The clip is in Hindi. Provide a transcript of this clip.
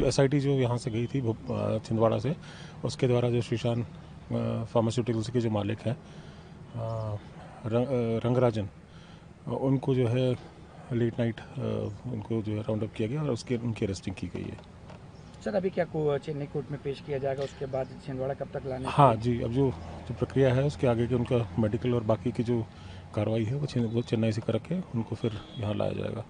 जो SIT जो यहाँ से गई थी छिंदवाड़ा से, उसके द्वारा जो श्रीशान फार्मास्यूटिकल्स के जो मालिक हैं रंगराजन, उनको जो है लेट नाइट उनको जो है राउंड अप किया गया और उनकी अरेस्टिंग की गई है। सर अभी क्या चेन्नई कोर्ट में पेश किया जाएगा, उसके बाद छिंदवाड़ा कब तक लाने? हाँ जी, अब जो प्रक्रिया है उसके आगे के उनका मेडिकल और बाकी की जो कार्रवाई है वो चेन्नई से करके उनको फिर यहाँ लाया जाएगा।